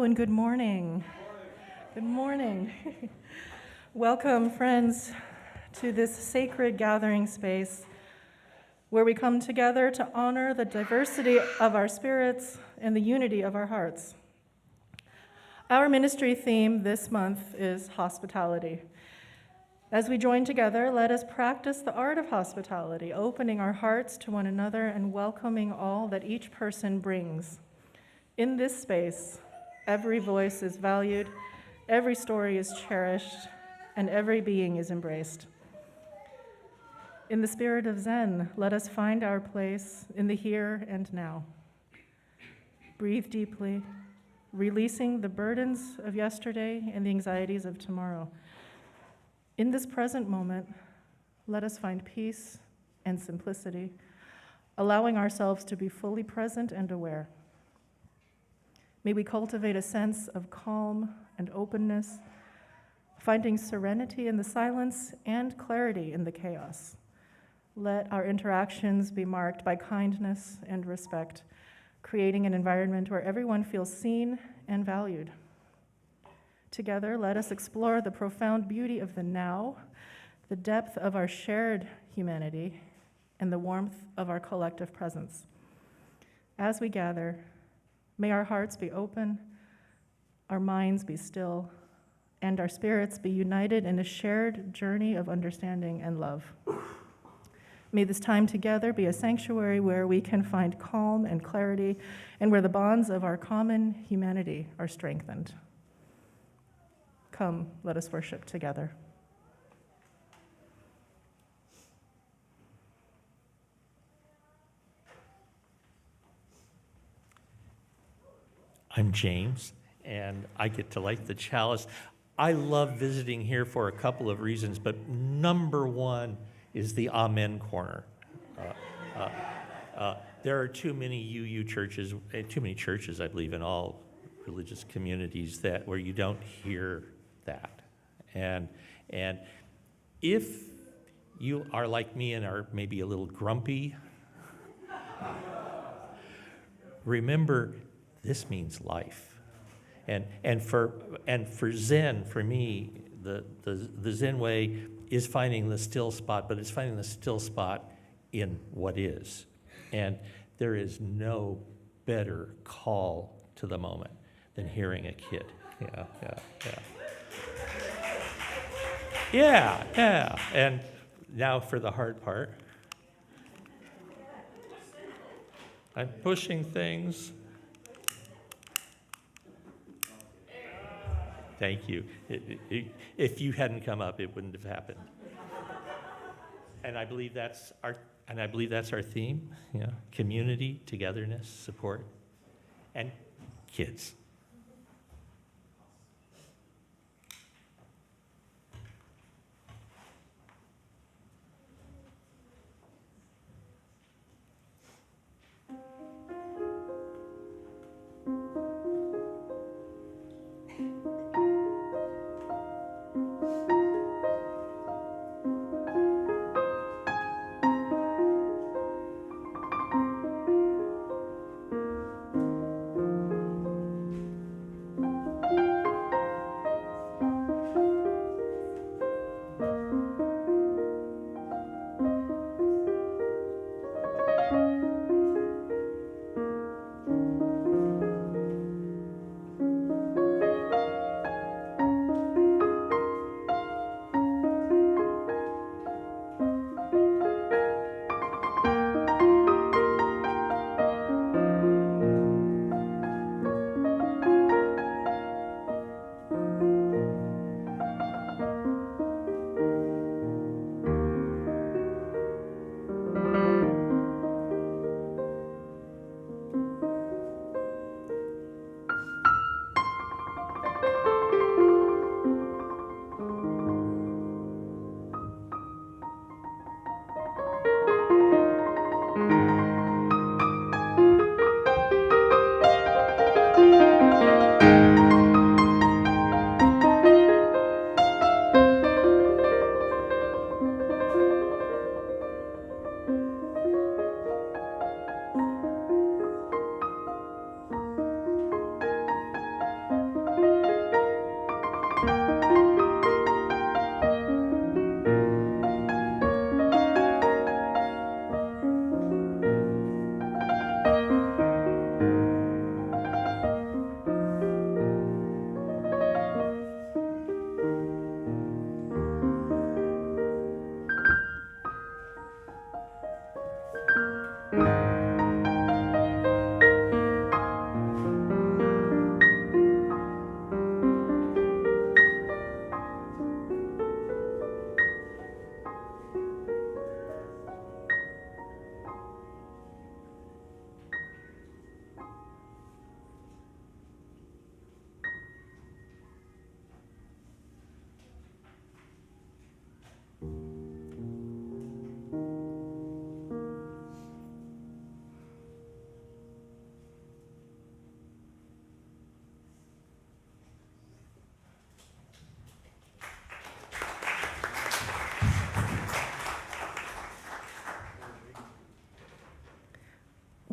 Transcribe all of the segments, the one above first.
and good morning. Good morning. Welcome, friends, to this sacred gathering space where we come together to honor the diversity of our spirits and the unity of our hearts. Our ministry theme this month is hospitality. As we join together, let us practice the art of hospitality, opening our hearts to one another and welcoming all that each person brings. In this space, every voice is valued, every story is cherished, and every being is embraced. In the spirit of Zen, let us find our place in the here and now. Breathe deeply, releasing the burdens of yesterday and the anxieties of tomorrow. In this present moment, let us find peace and simplicity, allowing ourselves to be fully present and aware. May we cultivate a sense of calm and openness, finding serenity in the silence and clarity in the chaos. Let our interactions be marked by kindness and respect, creating an environment where everyone feels seen and valued. Together, let us explore the profound beauty of the now, the depth of our shared humanity, and the warmth of our collective presence. As we gather, may our hearts be open, our minds be still, and our spirits be united in a shared journey of understanding and love. May this time together be a sanctuary where we can find calm and clarity, and where the bonds of our common humanity are strengthened. Come, let us worship together. I'm James, and I get to light the chalice. I love visiting here for a couple of reasons, but number one is the Amen Corner. There are too many UU churches, too many churches, I believe, in all religious communities where you don't hear that. And if you are like me and are maybe a little grumpy, remember, this means life. And for Zen, for me, the Zen way is finding the still spot, but it's finding the still spot in what is. And there is no better call to the moment than hearing a kid. Yeah. And now for the hard part. I'm pushing things. Thank you. If you hadn't come up, it wouldn't have happened. And I believe that's our theme. Yeah, community, togetherness, support, and kids.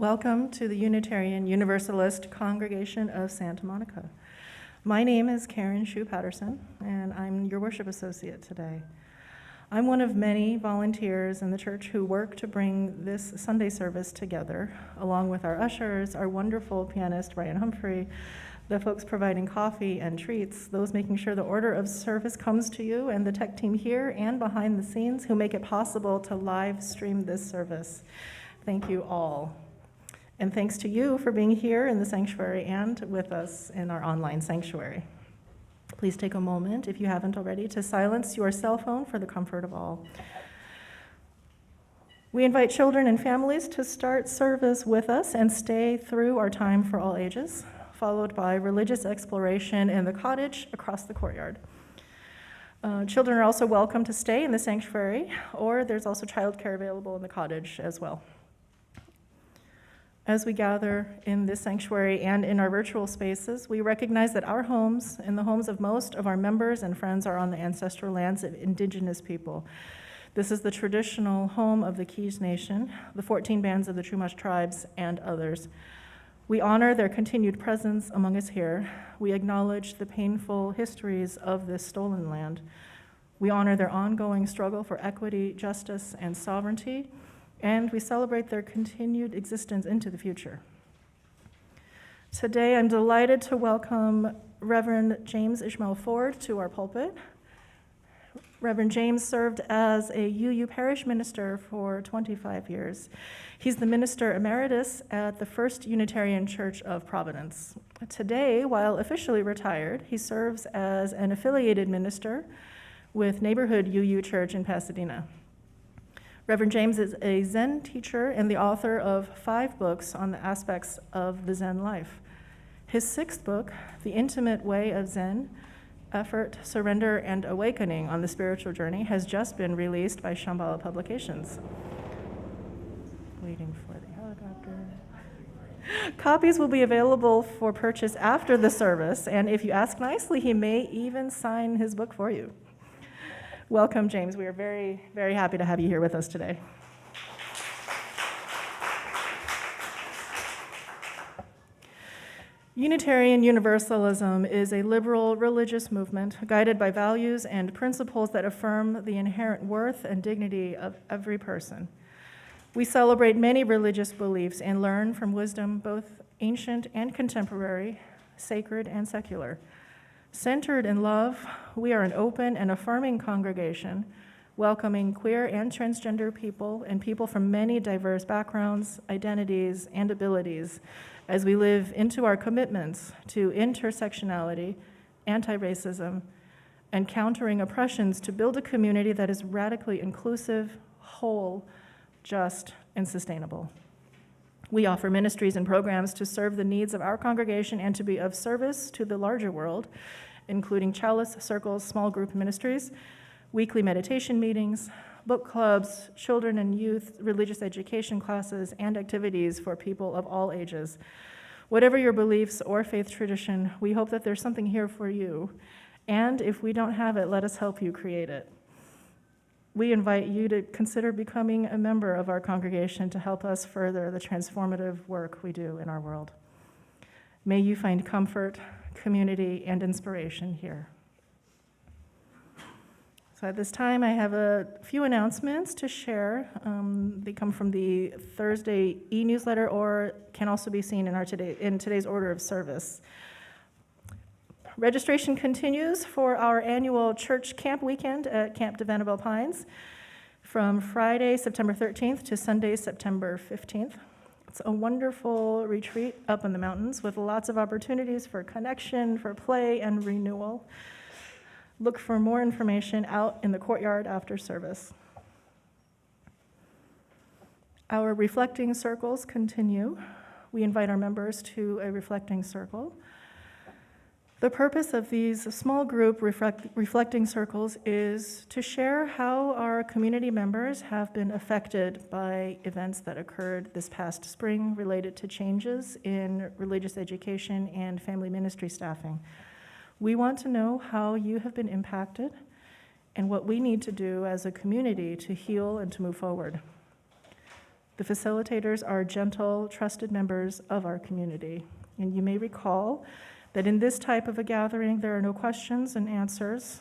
Welcome to the Unitarian Universalist Congregation of Santa Monica. My name is Karen Shue Patterson, and I'm your worship associate today. I'm one of many volunteers in the church who work to bring this Sunday service together, along with our ushers, our wonderful pianist, Brian Humphrey, the folks providing coffee and treats, those making sure the order of service comes to you, and the tech team here and behind the scenes who make it possible to live stream this service. Thank you all. And thanks to you for being here in the sanctuary and with us in our online sanctuary. Please take a moment, if you haven't already, to silence your cell phone for the comfort of all. We invite children and families to start service with us and stay through our time for all ages, followed by religious exploration in the cottage across the courtyard. Children are also welcome to stay in the sanctuary, or there's also childcare available in the cottage as well. As we gather in this sanctuary and in our virtual spaces, we recognize that our homes and the homes of most of our members and friends are on the ancestral lands of indigenous people. This is the traditional home of the Keys Nation, the 14 bands of the Chumash tribes, and others. We honor their continued presence among us here. We acknowledge the painful histories of this stolen land. We honor their ongoing struggle for equity, justice, and sovereignty, and we celebrate their continued existence into the future. Today, I'm delighted to welcome Reverend James Ishmael Ford to our pulpit. Reverend James served as a UU parish minister for 25 years. He's the minister emeritus at the First Unitarian Church of Providence. Today, while officially retired, he serves as an affiliated minister with Neighborhood UU Church in Pasadena. Reverend James is a Zen teacher and the author of 5 books on the aspects of the Zen life. His 6th book, The Intimate Way of Zen, Effort, Surrender, and Awakening on the Spiritual Journey, has just been released by Shambhala Publications. Waiting for the helicopter. Copies will be available for purchase after the service, and if you ask nicely, he may even sign his book for you. Welcome, James. We are very, very happy to have you here with us today. Unitarian Universalism is a liberal religious movement guided by values and principles that affirm the inherent worth and dignity of every person. We celebrate many religious beliefs and learn from wisdom, both ancient and contemporary, sacred and secular. Centered in love, we are an open and affirming congregation, welcoming queer and transgender people and people from many diverse backgrounds, identities, and abilities as we live into our commitments to intersectionality, anti-racism, and countering oppressions to build a community that is radically inclusive, whole, just, and sustainable. We offer ministries and programs to serve the needs of our congregation and to be of service to the larger world, including chalice circles, small group ministries, weekly meditation meetings, book clubs, children and youth religious education classes, and activities for people of all ages. Whatever your beliefs or faith tradition, we hope that there's something here for you. And if we don't have it, let us help you create it. We invite you to consider becoming a member of our congregation to help us further the transformative work we do in our world. May you find comfort, community, and inspiration here. So at this time, I have a few announcements to share. They come from the Thursday e-newsletter or can also be seen in today's order of service. Registration continues for our annual church camp weekend at Camp de Vanderbilt Pines from Friday, September 13th to Sunday, September 15th. It's a wonderful retreat up in the mountains with lots of opportunities for connection, for play, and renewal. Look for more information out in the courtyard after service. Our reflecting circles continue. We invite our members to a reflecting circle. The purpose of these small group reflecting circles is to share how our community members have been affected by events that occurred this past spring related to changes in religious education and family ministry staffing. We want to know how you have been impacted and what we need to do as a community to heal and to move forward. The facilitators are gentle, trusted members of our community. And you may recall that in this type of a gathering, there are no questions and answers.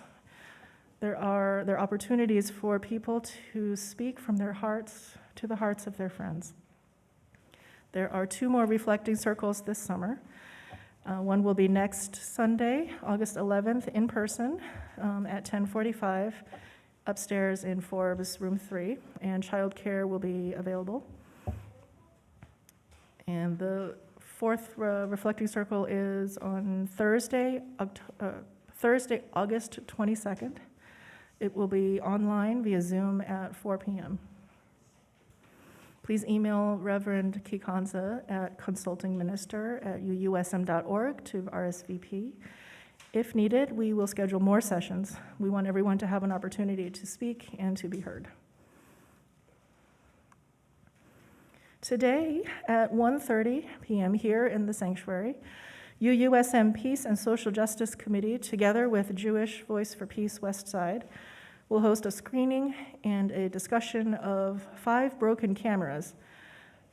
There are opportunities for people to speak from their hearts to the hearts of their friends. There are 2 more reflecting circles this summer. One will be next Sunday, August 11th, in person at 10:45 upstairs in Forbes room 3, and childcare will be available. And the 4th reflecting circle is on Thursday, August 22nd. It will be online via Zoom at 4 p.m. Please email Reverend Kikanza at consultingminister@uusm.org to RSVP. If needed, we will schedule more sessions. We want everyone to have an opportunity to speak and to be heard. Today at 1:30 p.m. here in the sanctuary, UUSM Peace and Social Justice Committee, together with Jewish Voice for Peace West Side, will host a screening and a discussion of 5 Broken Cameras,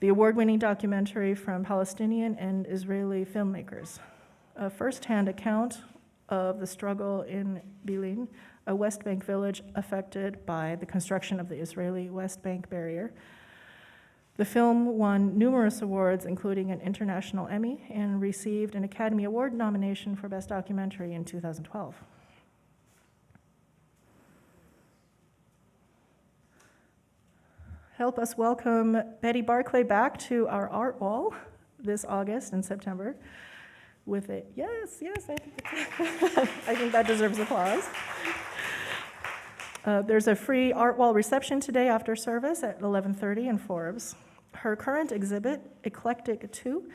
the award-winning documentary from Palestinian and Israeli filmmakers. A first-hand account of the struggle in Bilin, a West Bank village affected by the construction of the Israeli West Bank barrier. The film won numerous awards, including an International Emmy, and received an Academy Award nomination for Best Documentary in 2012. Help us welcome Betty Barclay back to our art wall this August and September with a, yes, I think that deserves applause. There's a free art wall reception today after service at 11:30 in Forbes. Her current exhibit, Eclectic 2,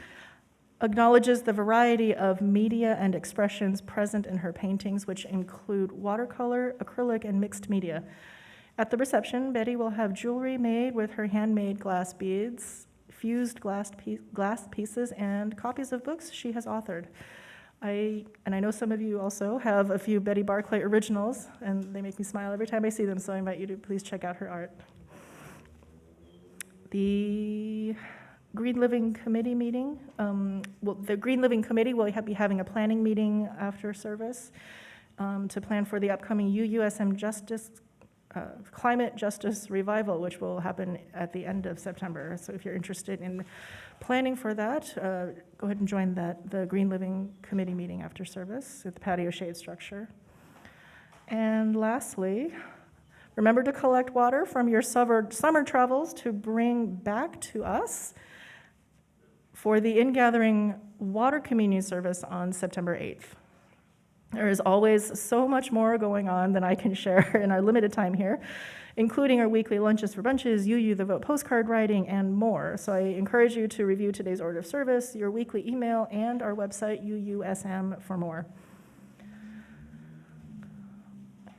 acknowledges the variety of media and expressions present in her paintings, which include watercolor, acrylic, and mixed media. At the reception, Betty will have jewelry made with her handmade glass beads, fused glass pieces, and copies of books she has authored. I know some of you also have a few Betty Barclay originals, and they make me smile every time I see them, so I invite you to please check out her art. The Green Living Committee meeting, the Green Living Committee will be having a planning meeting after service to plan for the upcoming UUSM Climate Justice Revival, which will happen at the end of September. So if you're interested in planning for that, go ahead and join the Green Living Committee meeting after service at the patio shade structure. And lastly, remember to collect water from your summer travels to bring back to us for the in-gathering water communion service on September 8th. There is always so much more going on than I can share in our limited time here, including our weekly lunches for bunches, UU the Vote postcard writing, and more. So I encourage you to review today's order of service, your weekly email, and our website, UUSM, for more.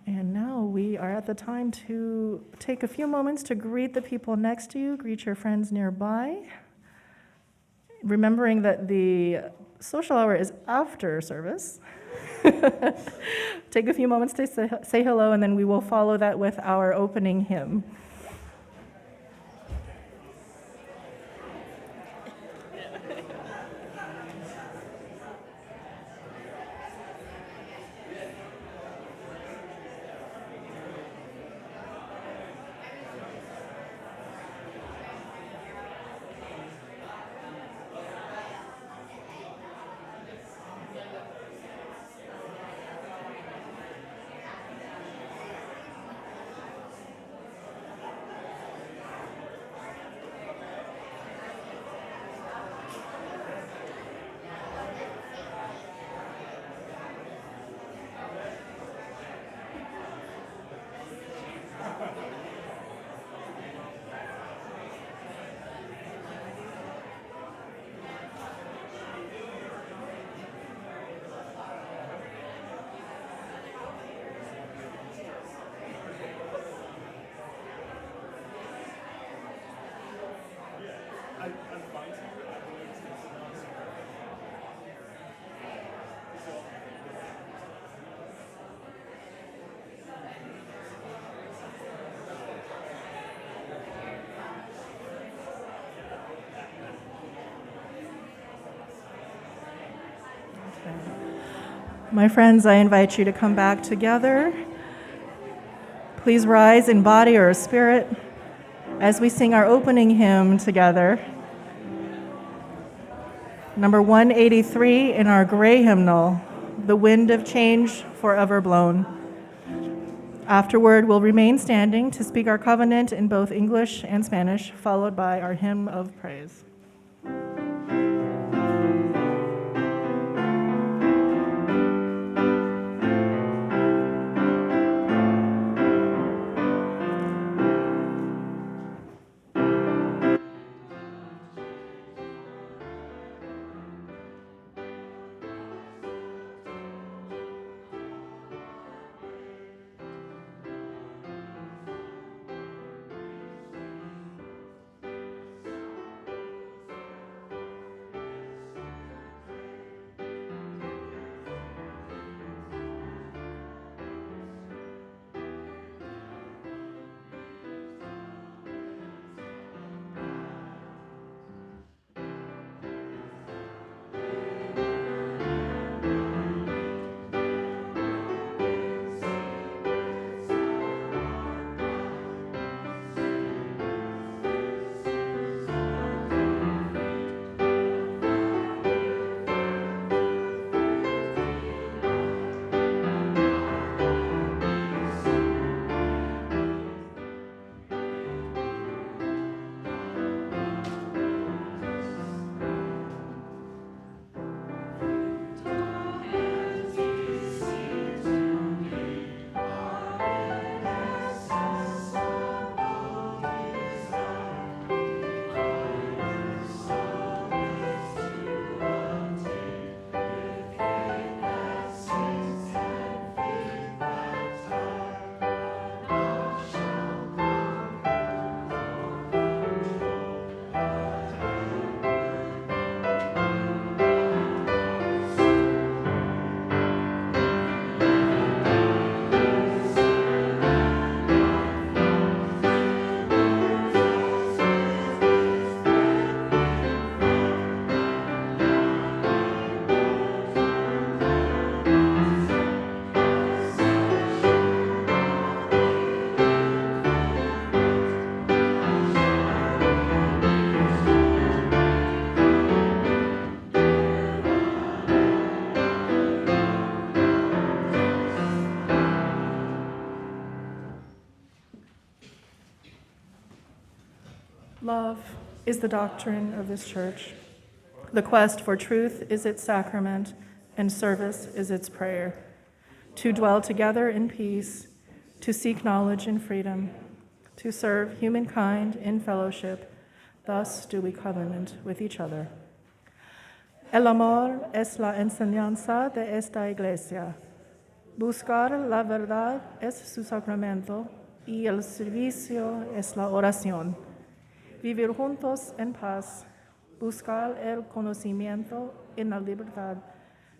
And now we are at the time to take a few moments to greet the people next to you, greet your friends nearby, remembering that the social hour is after service. Take a few moments to say hello, and then we will follow that with our opening hymn. My friends, I invite you to come back together. Please rise in body or spirit as we sing our opening hymn together. Number 183 in our gray hymnal, The Wind of Change Forever Blown. Afterward, we'll remain standing to speak our covenant in both English and Spanish, followed by our hymn of praise. Love is the doctrine of this church. The quest for truth is its sacrament, and service is its prayer. To dwell together in peace, to seek knowledge in freedom, to serve humankind in fellowship, thus do we covenant with each other. El amor es la enseñanza de esta iglesia. Buscar la verdad es su sacramento y el servicio es la oración. Vivir juntos en paz, buscar el conocimiento en la libertad,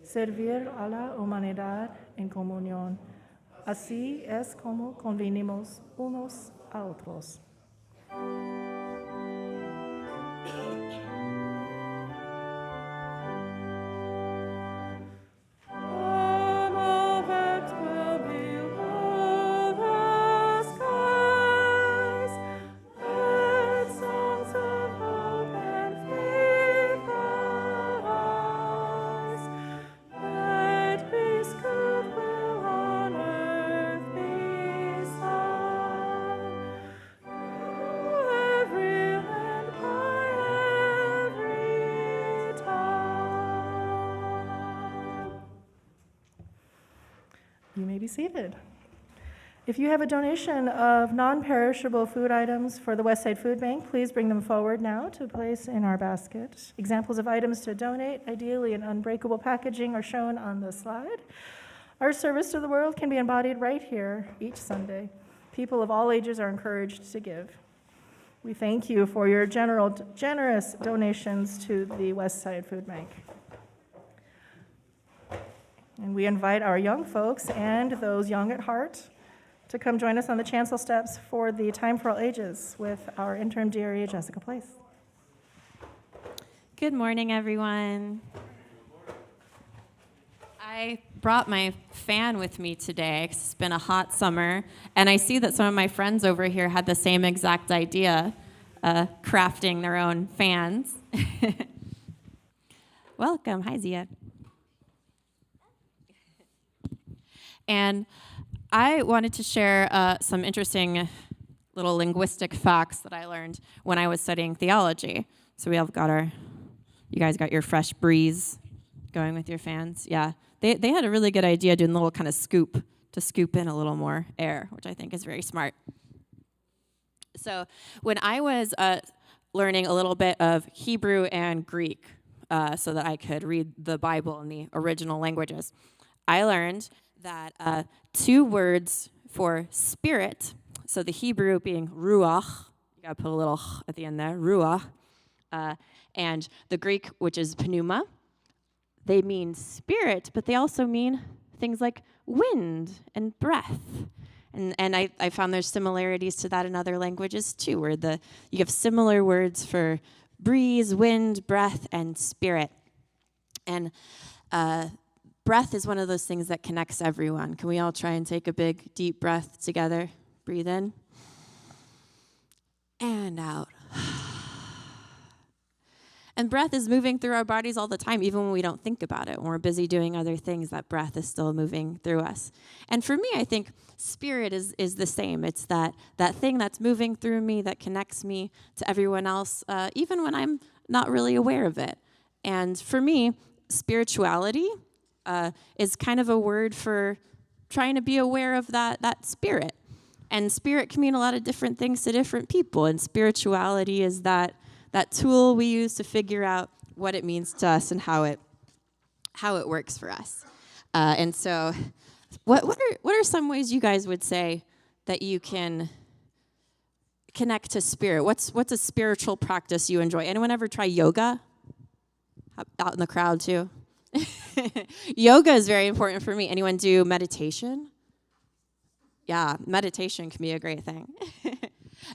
servir a la humanidad en comunión. Así es como convenimos unos a otros. You may be seated. If you have a donation of non-perishable food items for the Westside Food Bank, please bring them forward now to place in our basket. Examples of items to donate, ideally in unbreakable packaging, are shown on the slide. Our service to the world can be embodied right here each Sunday. People of all ages are encouraged to give. We thank you for your generous donations to the Westside Food Bank. And we invite our young folks and those young at heart to come join us on the chancel steps for the Time for All Ages with our interim dearie, Jessica Place. Good morning, everyone. I brought my fan with me today 'cause it's been a hot summer, and I see that some of my friends over here had the same exact idea, crafting their own fans. Welcome. Hi, Zia. And I wanted to share some interesting little linguistic facts that I learned when I was studying theology. So we have got you guys got your fresh breeze going with your fans. Yeah, they had a really good idea doing a little kind of scoop to scoop in a little more air, which I think is very smart. So when I was learning a little bit of Hebrew and Greek so that I could read the Bible in the original languages, I learned that 2 words for spirit, so the Hebrew being ruach, you gotta put a little at the end there, ruach, and the Greek, which is pneuma, they mean spirit, but they also mean things like wind and breath. And I found there's similarities to that in other languages too, where you have similar words for breeze, wind, breath, and spirit. And breath is one of those things that connects everyone. Can we all try and take a big, deep breath together? Breathe in. And out. And breath is moving through our bodies all the time, even when we don't think about it. When we're busy doing other things, that breath is still moving through us. And for me, I think spirit is the same. It's that thing that's moving through me that connects me to everyone else, even when I'm not really aware of it. And for me, spirituality is kind of a word for trying to be aware of that spirit. And spirit can mean a lot of different things to different people. And spirituality is that tool we use to figure out what it means to us and how it works for us. And so, what are some ways you guys would say that you can connect to spirit? What's a spiritual practice you enjoy? Anyone ever try yoga? Out in the crowd too. Yoga is very important for me. Anyone do meditation? Yeah, meditation can be a great thing.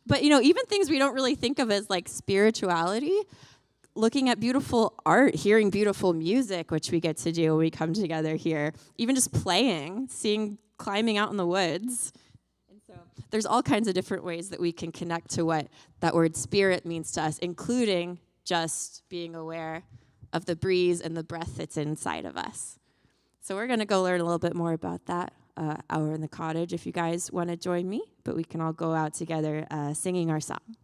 But, even things we don't really think of as like spirituality, looking at beautiful art, hearing beautiful music, which we get to do when we come together here, even just playing, climbing out in the woods. And so there's all kinds of different ways that we can connect to what that word spirit means to us, including just being aware of the breeze and the breath that's inside of us. So we're going to go learn a little bit more about that out in the cottage if you guys want to join me, but we can all go out together singing our song.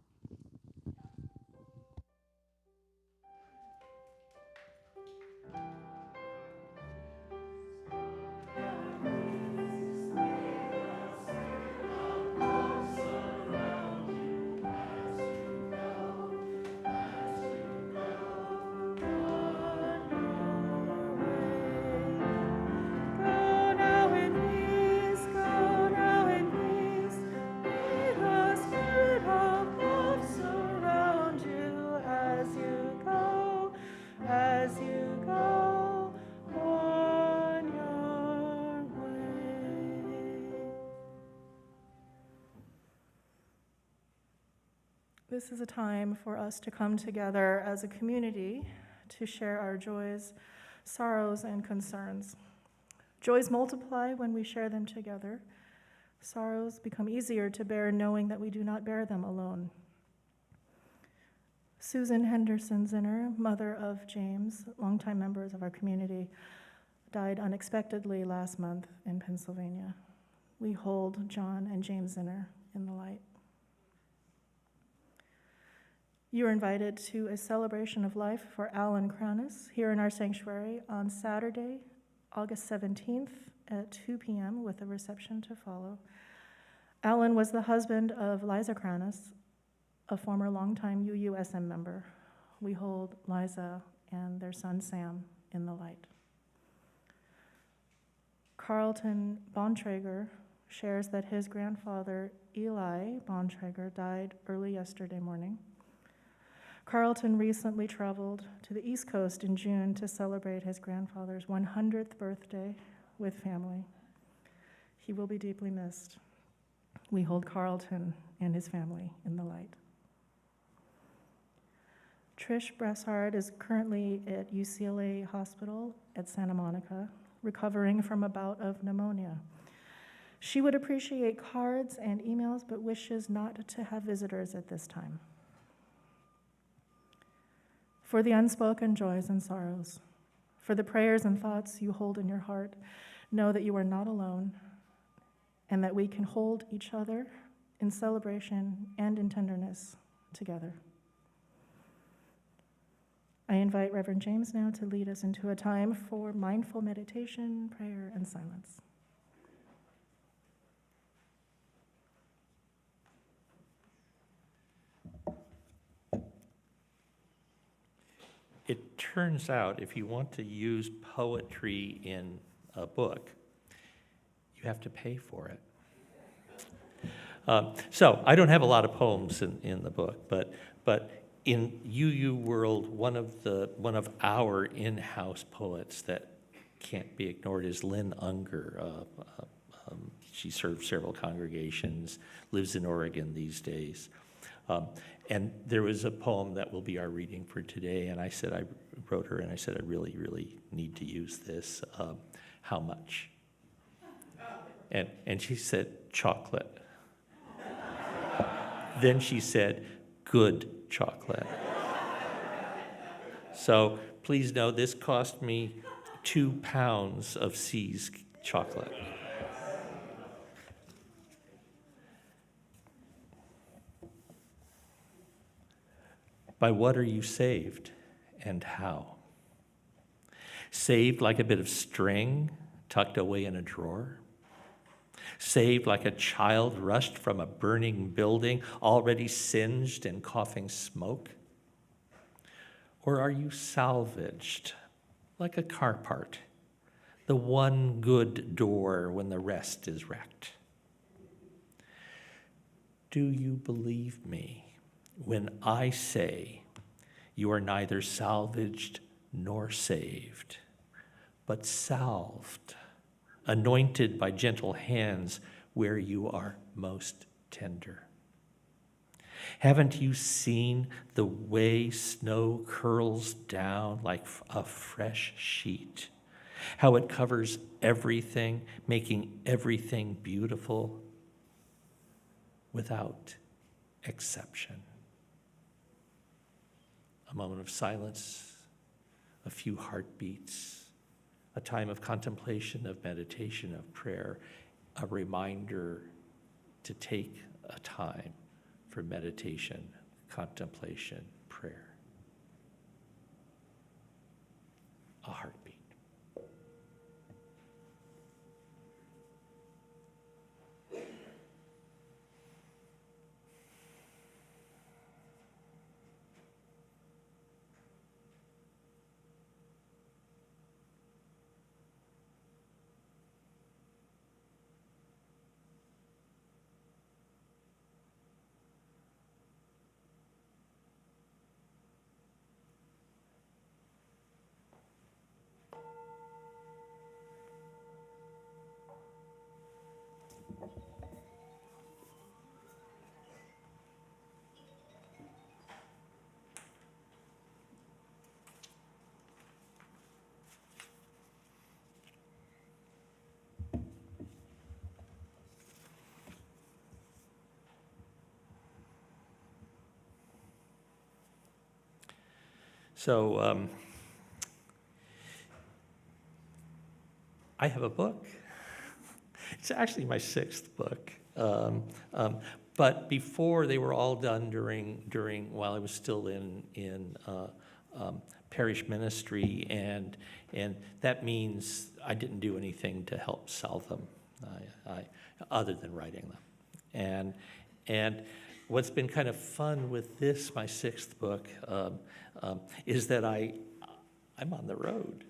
This is a time for us to come together as a community to share our joys, sorrows, and concerns. Joys multiply when we share them together. Sorrows become easier to bear knowing that we do not bear them alone. Susan Henderson Zinner, mother of James, longtime members of our community, died unexpectedly last month in Pennsylvania. We hold John and James Zinner in the light. You are invited to a celebration of life for Alan Kranis here in our sanctuary on Saturday, August 17th at 2 p.m. with a reception to follow. Alan was the husband of Liza Kranis, a former longtime UUSM member. We hold Liza and their son Sam in the light. Carlton Bontrager shares that his grandfather, Eli Bontrager, died early yesterday morning. Carlton recently traveled to the East Coast in June to celebrate his grandfather's 100th birthday with family. He will be deeply missed. We hold Carlton and his family in the light. Trish Brassard is currently at UCLA Hospital at Santa Monica, recovering from a bout of pneumonia. She would appreciate cards and emails, but wishes not to have visitors at this time. For the unspoken joys and sorrows, for the prayers and thoughts you hold in your heart, know that you are not alone and that we can hold each other in celebration and in tenderness together. I invite Reverend James now to lead us into a time for mindful meditation, prayer, and silence. It turns out if you want to use poetry in a book, you have to pay for it. So I don't have a lot of poems in the book, but in UU World, one of our in-house poets that can't be ignored is Lynn Unger. She serves several congregations, lives in Oregon these days. And there was a poem that will be our reading for today, and I wrote her and I said, I really, really need to use this. How much? And she said, chocolate. Then she said, good chocolate. So please know this cost me 2 pounds of C's chocolate. By what are you saved and how? Saved like a bit of string tucked away in a drawer? Saved like a child rushed from a burning building, already singed and coughing smoke? Or are you salvaged like a car part, the one good door when the rest is wrecked? Do you believe me when I say you are neither salvaged nor saved, but salved, anointed by gentle hands where you are most tender? Haven't you seen the way snow curls down like a fresh sheet? How it covers everything, making everything beautiful without exception. A moment of silence, a few heartbeats, a time of contemplation, of meditation, of prayer, a reminder to take a time for meditation, contemplation, prayer. A heartbeat. So I have a book. It's actually my 6th book. But before, they were all done during while I was still in parish ministry, and that means I didn't do anything to help sell them, other than writing them. And what's been kind of fun with this, my 6th book, is that I'm on the road.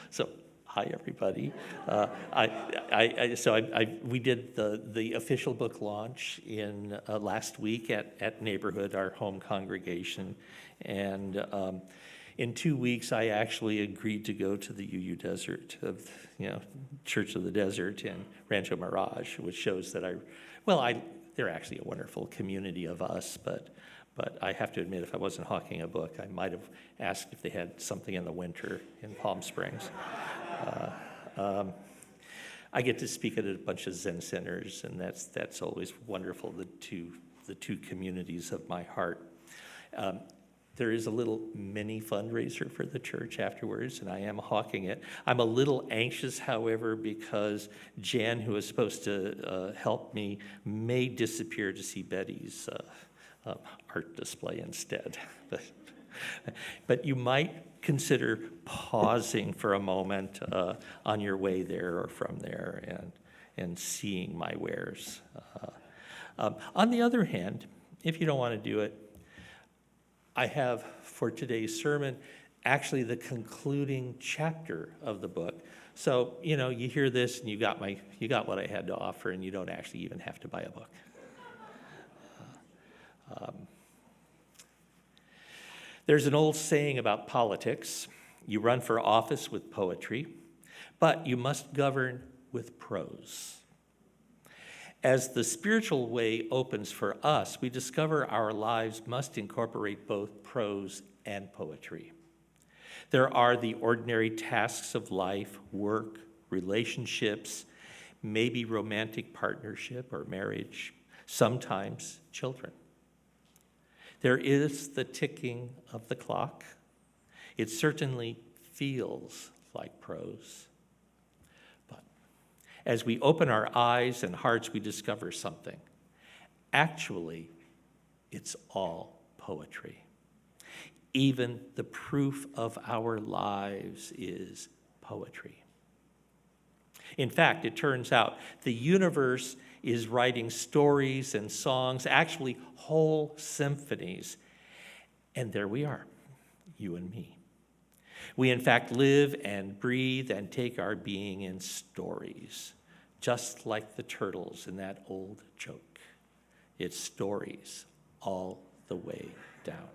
So hi everybody. We did the official book launch in last week at Neighborhood, our home congregation, and in 2 weeks I actually agreed to go to the UU Desert of Church of the Desert in Rancho Mirage, which shows that I they're actually a wonderful community of us, but I have to admit, if I wasn't hawking a book, I might have asked if they had something in the winter in Palm Springs. I get to speak at a bunch of Zen centers, and that's always wonderful, the two communities of my heart. There is a little mini fundraiser for the church afterwards, and I am hawking it. I'm a little anxious, however, because Jan, who is supposed to help me, may disappear to see Betty's art display instead. But you might consider pausing for a moment on your way there or from there and seeing my wares. On the other hand, if you don't want to do it, I have for today's sermon actually the concluding chapter of the book. So, you hear this and you got what I had to offer, and you don't actually even have to buy a book. There's an old saying about politics: you run for office with poetry, but you must govern with prose. As the spiritual way opens for us, we discover our lives must incorporate both prose and poetry. There are the ordinary tasks of life, work, relationships, maybe romantic partnership or marriage, sometimes children. There is the ticking of the clock. It certainly feels like prose. But as we open our eyes and hearts, we discover something. Actually, it's all poetry. Even the proof of our lives is poetry. In fact, it turns out the universe is writing stories and songs, actually whole symphonies. And there we are, you and me. We, in fact, live and breathe and take our being in stories, just like the turtles in that old joke. It's stories all the way down.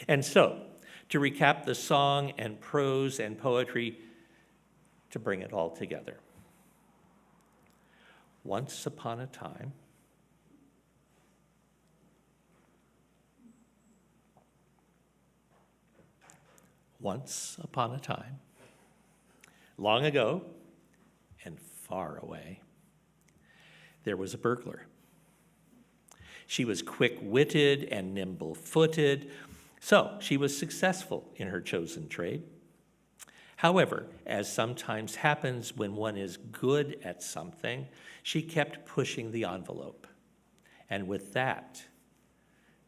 And so, to recap the song and prose and poetry, to bring it all together. Once upon a time, long ago and far away, there was a burglar. She was quick-witted and nimble-footed, so she was successful in her chosen trade. However, as sometimes happens when one is good at something, she kept pushing the envelope. And with that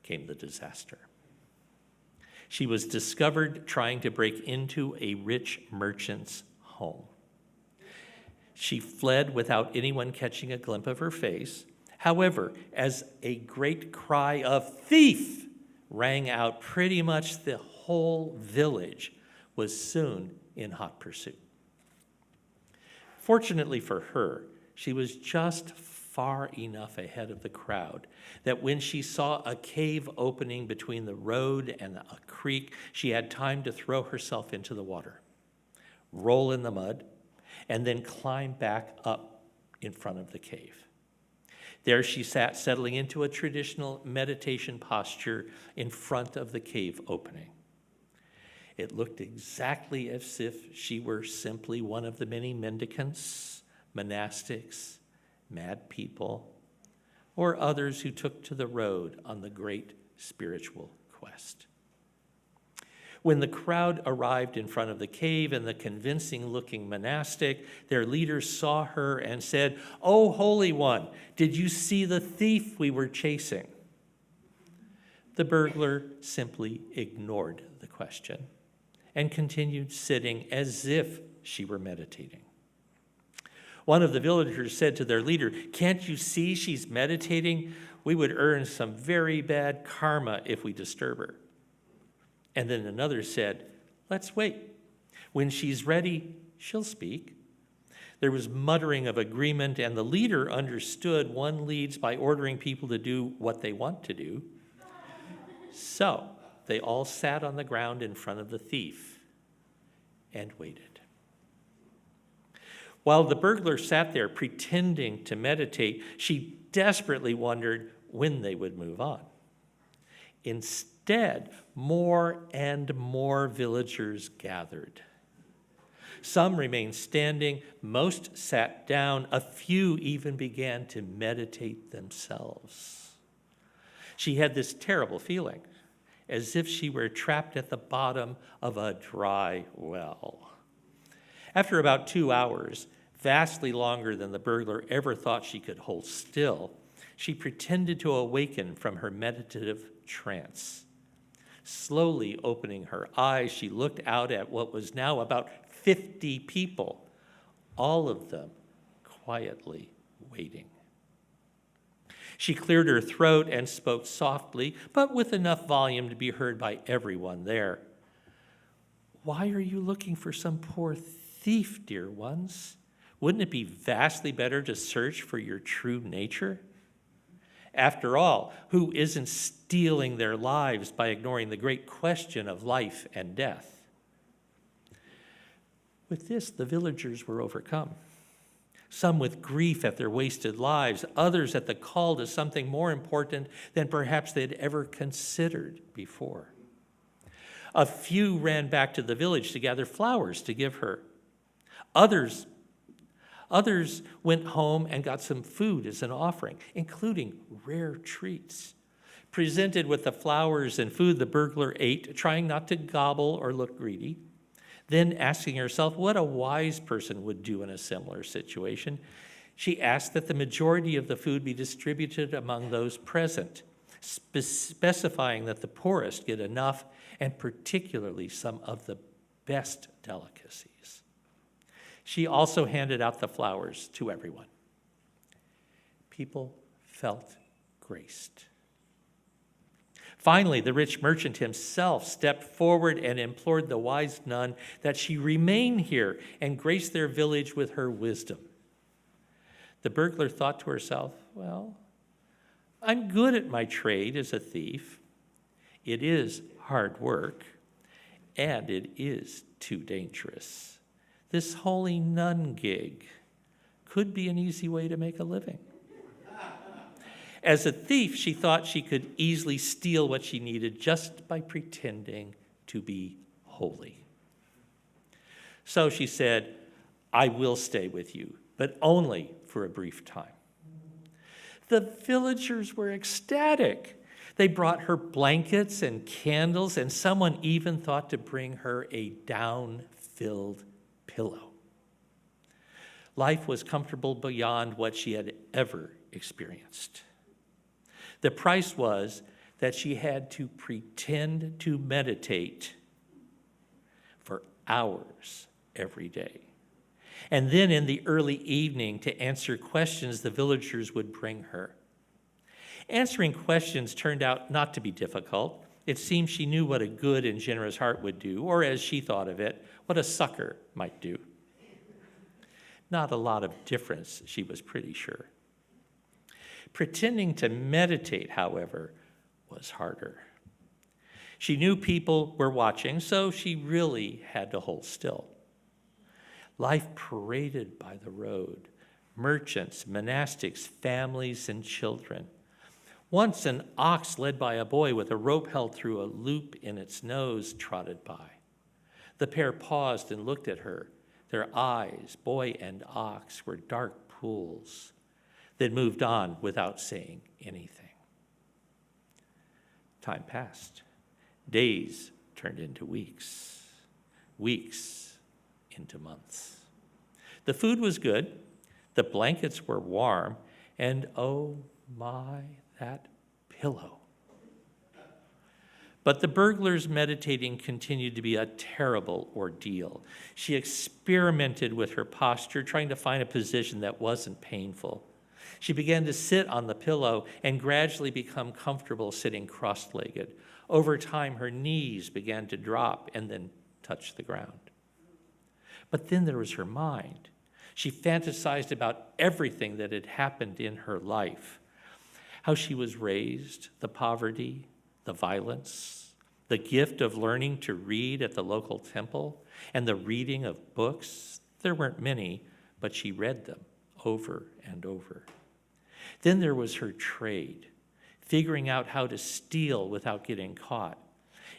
came the disaster. She was discovered trying to break into a rich merchant's home. She fled without anyone catching a glimpse of her face. However, as a great cry of "thief" rang out, pretty much the whole village was soon in hot pursuit. Fortunately for her, she was just far enough ahead of the crowd that when she saw a cave opening between the road and a creek, she had time to throw herself into the water, roll in the mud, and then climb back up in front of the cave. There she sat, settling into a traditional meditation posture in front of the cave opening. It looked exactly as if she were simply one of the many mendicants, monastics, mad people, or others who took to the road on the great spiritual quest. When the crowd arrived in front of the cave and the convincing-looking monastic, their leaders saw her and said, "Oh, Holy One, did you see the thief we were chasing?" The burglar simply ignored the question and continued sitting as if she were meditating. One of the villagers said to their leader, "Can't you see she's meditating? We would earn some very bad karma if we disturb her." And then another said, "Let's wait. When she's ready, she'll speak." There was muttering of agreement, and the leader understood one leads by ordering people to do what they want to do. So they all sat on the ground in front of the thief and waited. While the burglar sat there pretending to meditate, she desperately wondered when they would move on. Instead, more and more villagers gathered. Some remained standing, most sat down, a few even began to meditate themselves. She had this terrible feeling, as if she were trapped at the bottom of a dry well. After about 2 hours, vastly longer than the burglar ever thought she could hold still, she pretended to awaken from her meditative trance. Slowly opening her eyes, she looked out at what was now about 50 people, all of them quietly waiting. She cleared her throat and spoke softly, but with enough volume to be heard by everyone there. "Why are you looking for some poor thief, dear ones? Wouldn't it be vastly better to search for your true nature? After all, who isn't stealing their lives by ignoring the great question of life and death?" With this, the villagers were overcome. Some with grief at their wasted lives, others at the call to something more important than perhaps they'd ever considered before. A few ran back to the village to gather flowers to give her. Others went home and got some food as an offering, including rare treats. Presented with the flowers and food, the burglar ate, trying not to gobble or look greedy. Then, asking herself what a wise person would do in a similar situation, she asked that the majority of the food be distributed among those present, specifying that the poorest get enough, and particularly some of the best delicacies. She also handed out the flowers to everyone. People felt graced. Finally, the rich merchant himself stepped forward and implored the wise nun that she remain here and grace their village with her wisdom. The burglar thought to herself, "Well, I'm good at my trade as a thief. It is hard work, and it is too dangerous. This holy nun gig could be an easy way to make a living." As a thief, she thought she could easily steal what she needed just by pretending to be holy. So she said, "I will stay with you, but only for a brief time." The villagers were ecstatic. They brought her blankets and candles, and someone even thought to bring her a down-filled pillow. Life was comfortable beyond what she had ever experienced. The price was that she had to pretend to meditate for hours every day. And then in the early evening to answer questions the villagers would bring her. Answering questions turned out not to be difficult. It seemed she knew what a good and generous heart would do, or as she thought of it, what a sucker might do. Not a lot of difference, she was pretty sure. Pretending to meditate, however, was harder. She knew people were watching, so she really had to hold still. Life paraded by the road, merchants, monastics, families, and children. Once an ox led by a boy with a rope held through a loop in its nose trotted by. The pair paused and looked at her. Their eyes, boy and ox, were dark pools, then moved on without saying anything. Time passed. Days turned into weeks, weeks into months. The food was good, the blankets were warm, and oh my, that pillow. But the burglar's meditating continued to be a terrible ordeal. She experimented with her posture, trying to find a position that wasn't painful. She began to sit on the pillow and gradually become comfortable sitting cross-legged. Over time, her knees began to drop and then touch the ground. But then there was her mind. She fantasized about everything that had happened in her life. How she was raised, the poverty, the violence, the gift of learning to read at the local temple, and the reading of books. There weren't many, but she read them over and over. Then there was her trade, figuring out how to steal without getting caught,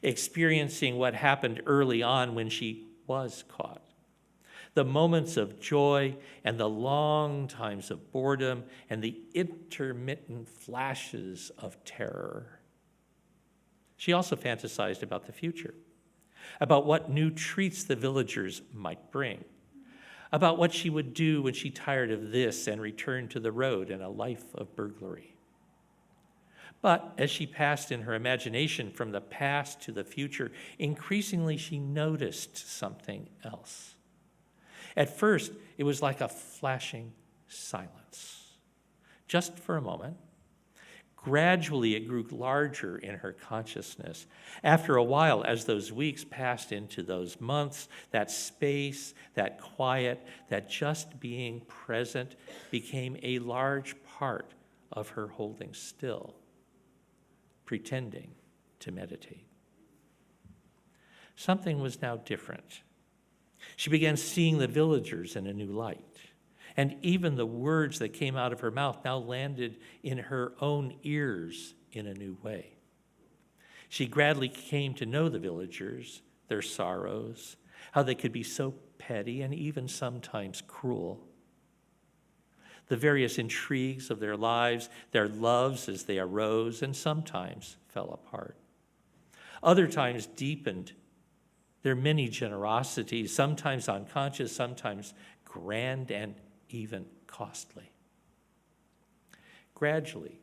experiencing what happened early on when she was caught, the moments of joy and the long times of boredom and the intermittent flashes of terror. She also fantasized about the future, about what new treats the villagers might bring, about what she would do when she tired of this and returned to the road and a life of burglary. But as she passed in her imagination from the past to the future, increasingly she noticed something else. At first, it was like a flashing silence, just for a moment. Gradually, it grew larger in her consciousness. After a while, as those weeks passed into those months, that space, that quiet, that just being present became a large part of her holding still, pretending to meditate. Something was now different. She began seeing the villagers in a new light. And even the words that came out of her mouth now landed in her own ears in a new way. She gradually came to know the villagers, their sorrows, how they could be so petty and even sometimes cruel. The various intrigues of their lives, their loves as they arose and sometimes fell apart. Other times deepened their many generosities, sometimes unconscious, sometimes grand and even costly. Gradually,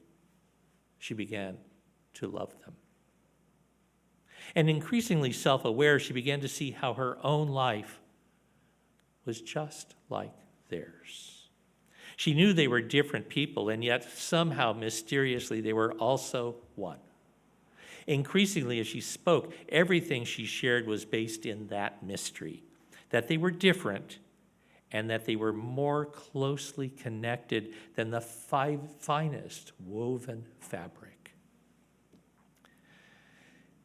she began to love them. And increasingly self-aware, she began to see how her own life was just like theirs. She knew they were different people, and yet somehow, mysteriously, they were also one. Increasingly, as she spoke, everything she shared was based in that mystery, that they were different and that they were more closely connected than the finest woven fabric.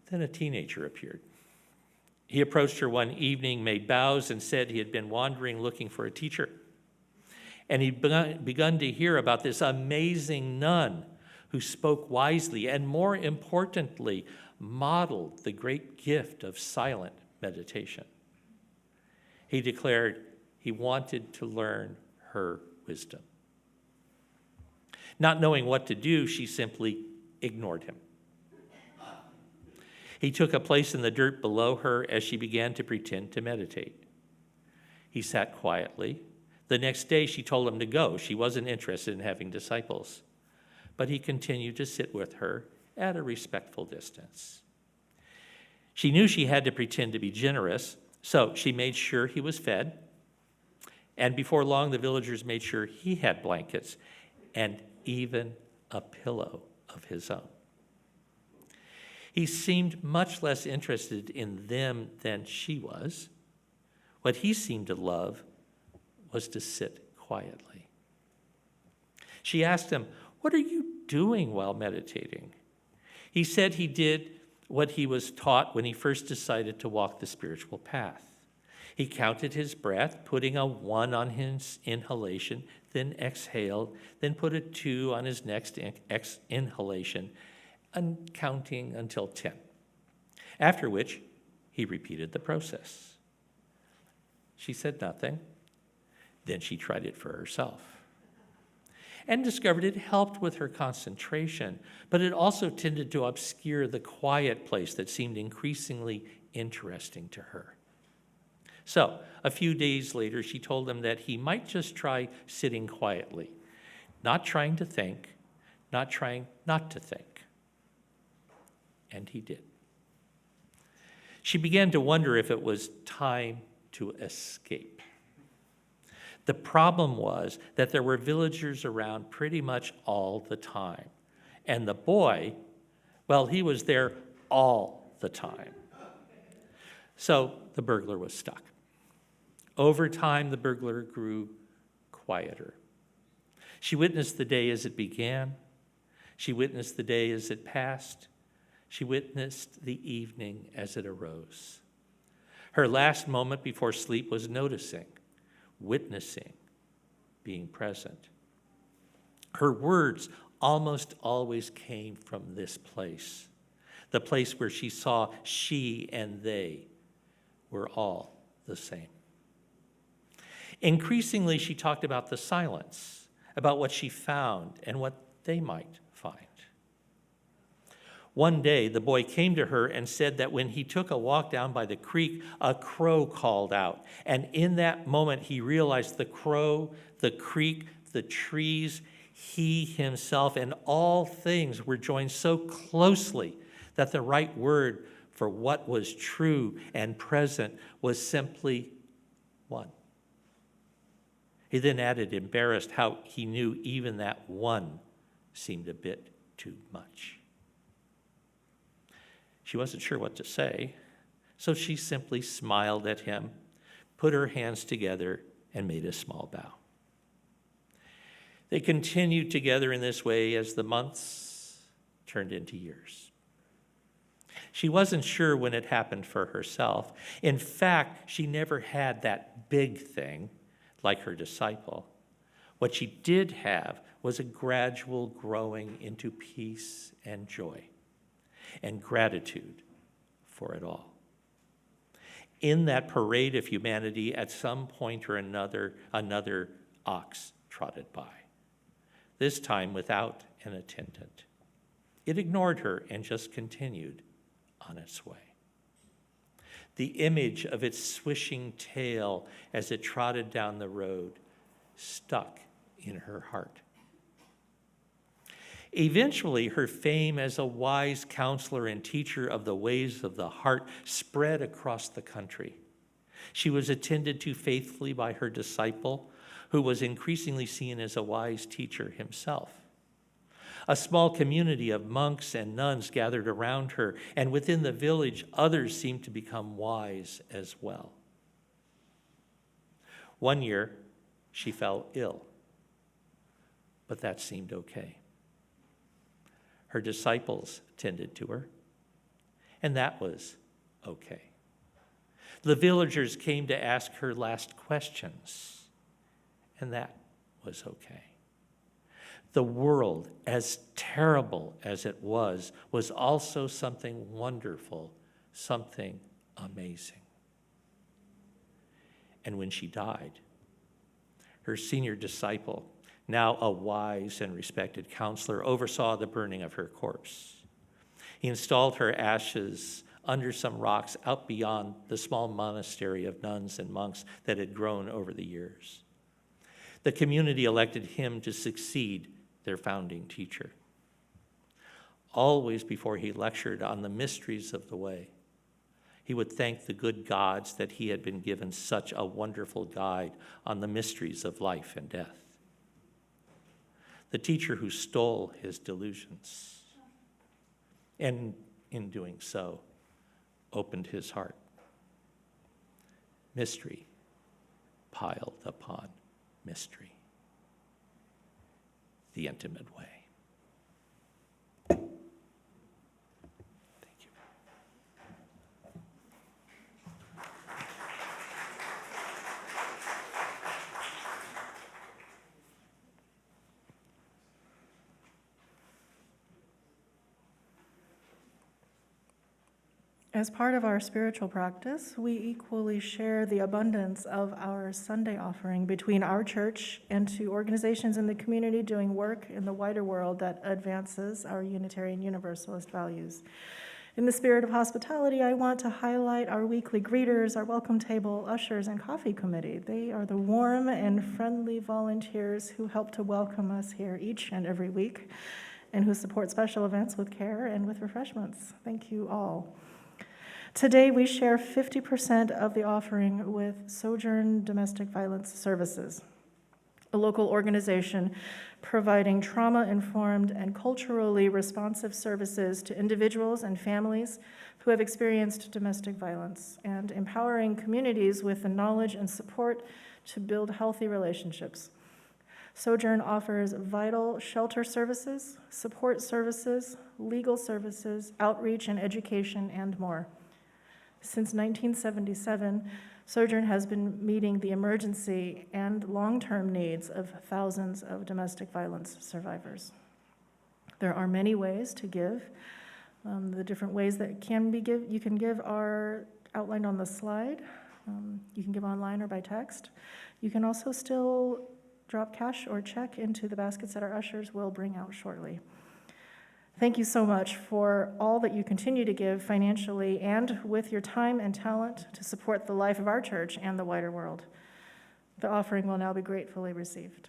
Then a teenager appeared. He approached her one evening, made bows, and said he had been wandering looking for a teacher. And he'd begun to hear about this amazing nun who spoke wisely and, more importantly, modeled the great gift of silent meditation. He declared he wanted to learn her wisdom. Not knowing what to do, she simply ignored him. He took a place in the dirt below her as she began to pretend to meditate. He sat quietly. The next day, she told him to go. She wasn't interested in having disciples. But he continued to sit with her at a respectful distance. She knew she had to pretend to be generous, so she made sure he was fed. And before long, the villagers made sure he had blankets and even a pillow of his own. He seemed much less interested in them than she was. What he seemed to love was to sit quietly. She asked him, "What are you doing while meditating?" He said he did what he was taught when he first decided to walk the spiritual path. He counted his breath, putting a 1 on his inhalation, then exhaled, then put a 2 on his next inhalation, and counting until 10. After which, he repeated the process. She said nothing. Then she tried it for herself and discovered it helped with her concentration, but it also tended to obscure the quiet place that seemed increasingly interesting to her. So, a few days later, she told him that he might just try sitting quietly, not trying to think, not trying not to think. And he did. She began to wonder if it was time to escape. The problem was that there were villagers around pretty much all the time. And the boy, well, he was there all the time. So the burglar was stuck. Over time, the burglar grew quieter. She witnessed the day as it began. She witnessed the day as it passed. She witnessed the evening as it arose. Her last moment before sleep was noticing, witnessing, being present. Her words almost always came from this place, the place where she saw she and they were all the same. Increasingly, she talked about the silence, about what she found and what they might find. One day, the boy came to her and said that when he took a walk down by the creek, a crow called out. And in that moment, he realized the crow, the creek, the trees, he himself, and all things were joined so closely that the right word for what was true and present was simply one. He then added, embarrassed, how he knew even that one seemed a bit too much. She wasn't sure what to say, so she simply smiled at him, put her hands together, and made a small bow. They continued together in this way as the months turned into years. She wasn't sure when it happened for herself. In fact, she never had that big thing like her disciple. What she did have was a gradual growing into peace and joy and gratitude for it all. In that parade of humanity, at some point or another ox trotted by, this time without an attendant. It ignored her and just continued on its way. The image of its swishing tail as it trotted down the road stuck in her heart. Eventually, her fame as a wise counselor and teacher of the ways of the heart spread across the country. She was attended to faithfully by her disciple, who was increasingly seen as a wise teacher himself. A small community of monks and nuns gathered around her, and within the village, others seemed to become wise as well. One year, she fell ill, but that seemed okay. Her disciples tended to her, and that was okay. The villagers came to ask her last questions, and that was okay. The world, as terrible as it was also something wonderful, something amazing. And when she died, her senior disciple, now a wise and respected counselor, oversaw the burning of her corpse. He installed her ashes under some rocks out beyond the small monastery of nuns and monks that had grown over the years. The community elected him to succeed their founding teacher. Always before he lectured on the mysteries of the way, he would thank the good gods that he had been given such a wonderful guide on the mysteries of life and death. The teacher who stole his delusions, and in doing so, opened his heart. Mystery piled upon mystery. The intimate way. Thank you. As part of our spiritual practice, we equally share the abundance of our Sunday offering between our church and to organizations in the community doing work in the wider world that advances our Unitarian Universalist values. In the spirit of hospitality, I want to highlight our weekly greeters, our welcome table, ushers, and coffee committee. They are the warm and friendly volunteers who help to welcome us here each and every week and who support special events with care and with refreshments. Thank you all. Today, we share 50% of the offering with Sojourn Domestic Violence Services, a local organization providing trauma-informed and culturally responsive services to individuals and families who have experienced domestic violence, and empowering communities with the knowledge and support to build healthy relationships. Sojourn offers vital shelter services, support services, legal services, outreach and education, and more. Since 1977, Sojourn has been meeting the emergency and long-term needs of thousands of domestic violence survivors. There are many ways to give. The different ways that you can give are outlined on the slide. You can give online or by text. You can also still drop cash or check into the baskets that our ushers will bring out shortly. Thank you so much for all that you continue to give financially and with your time and talent to support the life of our church and the wider world. The offering will now be gratefully received.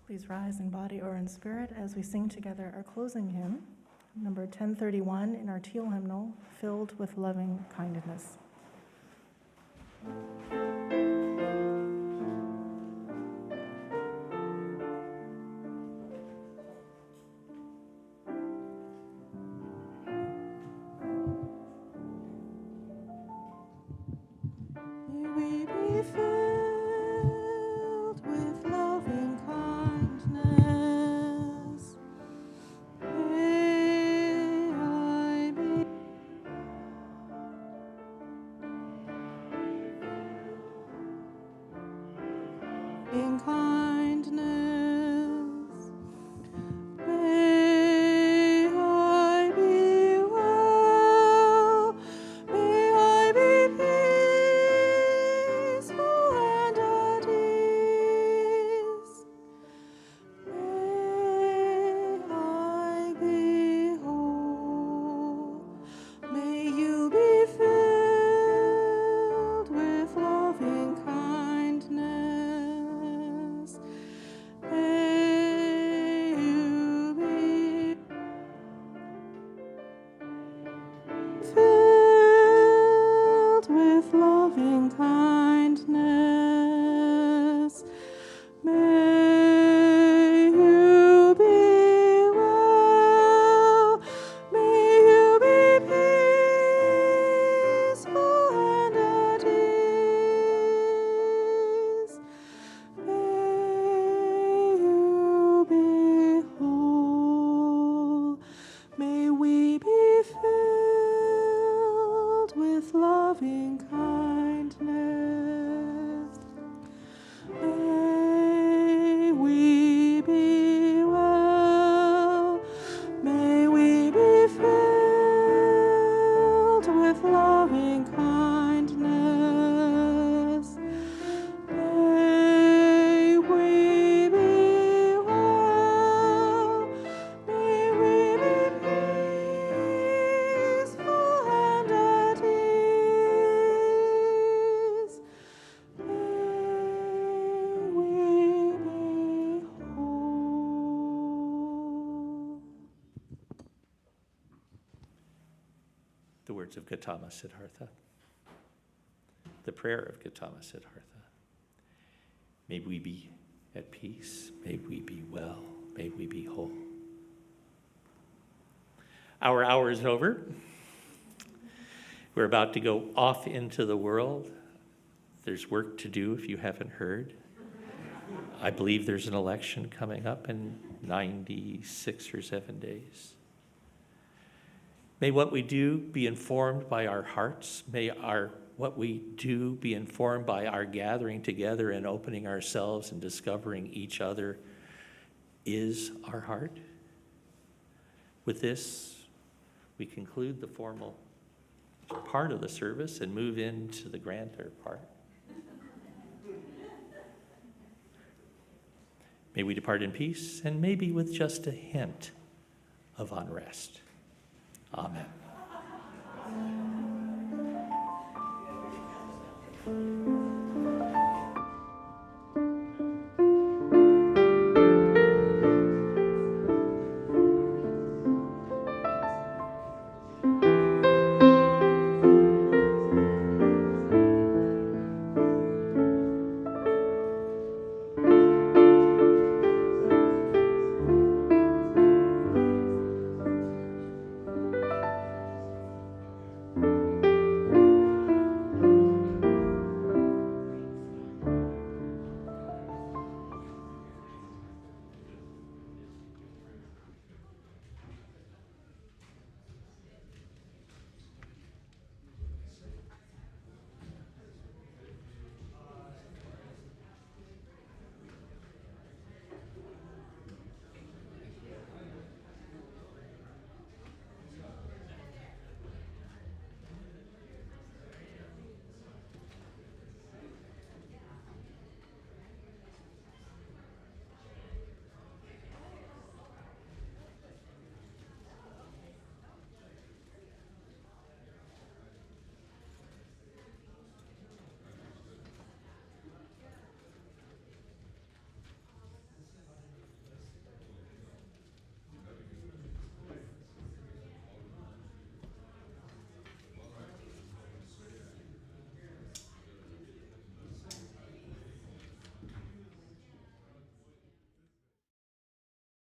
Please rise in body or in spirit as we sing together our closing hymn, number 1031 in our teal hymnal, Filled with Loving Kindness. May we be filled with loving kindness. May I be the words of Gautama Siddhartha, the prayer of Gautama Siddhartha. May we be at peace, may we be well, may we be whole. Our hour is over. We're about to go off into the world. There's work to do if you haven't heard. I believe there's an election coming up in 96 or 7 days. May what we do be informed by our hearts. May what we do be informed by our gathering together and opening ourselves and discovering each other is our heart. With this, we conclude the formal part of the service and move into the grander part. May we depart in peace and maybe with just a hint of unrest. Amen.